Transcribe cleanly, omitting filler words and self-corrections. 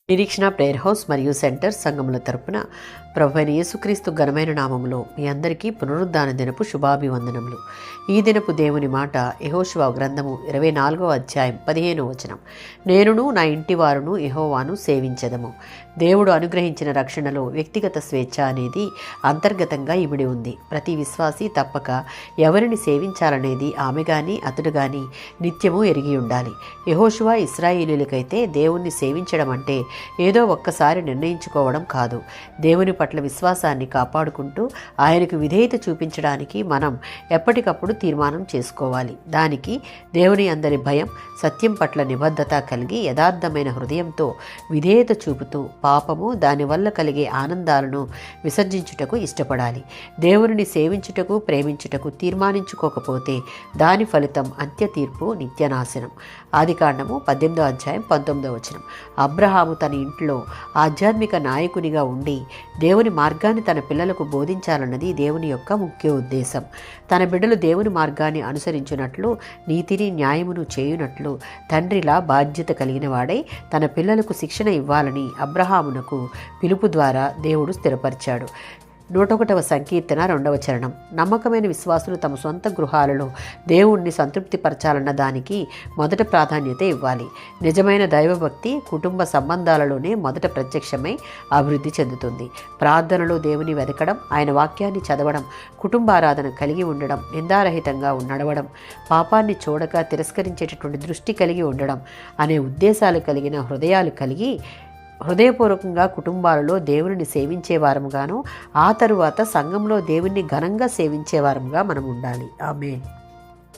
నిరీక్షణ prayer house మరియు centre సంఘముల తరపున ప్రభువైన యేసుక్రీస్తు ఘనమైన నామములో మీ అందరికీ పునరుద్ధాన దినపు శుభాభివందనములు. ఈ దినపు దేవుని మాట యెహోషువ గ్రంథము 24వ అధ్యాయం 15వ వచనం. నేనును నా ఇంటి వారును యెహోవాను సేవించెదము. దేవుడు అనుగ్రహించిన రక్షణలో వ్యక్తిగత స్వేచ్ఛ అనేది అంతర్గతంగా ఇమిడి ఉంది. ప్రతి విశ్వాసి తప్పక ఎవరిని సేవించాలనేది ఆమె గాని అతడు గాని నిత్యము ఎరిగి ఉండాలి. యెహోషువ ఇశ్రాయేలీయులకైతే దేవుణ్ణి సేవించడం అంటే ఏదో ఒక్కసారి నిర్ణయించుకోవడం కాదు. దేవుని పట్ల విశ్వాసాన్ని కాపాడుకుంటూ ఆయనకు విధేయత చూపించడానికి మనం ఎప్పటికప్పుడు తీర్మానం చేసుకోవాలి. దానికి దేవుని అందరి భయం, సత్యం పట్ల నిబద్ధత కలిగి యథార్థమైన హృదయంతో విధేయత చూపుతూ పాపము దానివల్ల కలిగే ఆనందాలను విసర్జించుటకు ఇష్టపడాలి. దేవుని సేవించుటకు ప్రేమించుటకు తీర్మానించుకోకపోతే దాని ఫలితం అంత్య తీర్పు, నిత్యనాశనం. ఆదికాండము 18వ అధ్యాయం 19వ వచనం. అబ్రహాము తన ఇంట్లో ఆధ్యాత్మిక నాయకునిగా ఉండి దేవుని మార్గాన్ని తన పిల్లలకు బోధించాలన్నది దేవుని యొక్క ముఖ్య ఉద్దేశం. తన బిడ్డలు దేవుని మార్గాన్ని అనుసరించినట్లు, నీతిని న్యాయమును చేయునట్లు తండ్రిలా బాధ్యత కలిగిన వాడై తన పిల్లలకు శిక్షణ ఇవ్వాలని అబ్రహామునకు పిలుపు ద్వారా దేవుడు స్థిరపరిచాడు. 101వ సంకీర్తన 2వ చరణం. నమ్మకమైన విశ్వాసులు తమ సొంత గృహాలలో దేవుణ్ణి సంతృప్తిపరచాలన్న దానికి మొదట ప్రాధాన్యత ఇవ్వాలి. నిజమైన దైవభక్తి కుటుంబ సంబంధాలలోనే మొదట ప్రత్యక్షమై అభివృద్ధి చెందుతుంది. ప్రార్థనలో దేవుని వెతకడం, ఆయన వాక్యాన్ని చదవడం, కుటుంబారాధన కలిగి ఉండడం, నిందారహితంగా నడవడం, పాపాన్ని చూడక తిరస్కరించేటటువంటి దృష్టి కలిగి ఉండడం అనే ఉద్దేశాలు కలిగిన హృదయాలు కలిగి హృదయపూర్వకంగా కుటుంబాలలో దేవుని సేవించేవారముగాను, ఆ తరువాత సంఘంలో దేవుణ్ణి ఘనంగా సేవించేవారముగా మనం ఉండాలి. ఆమేన్.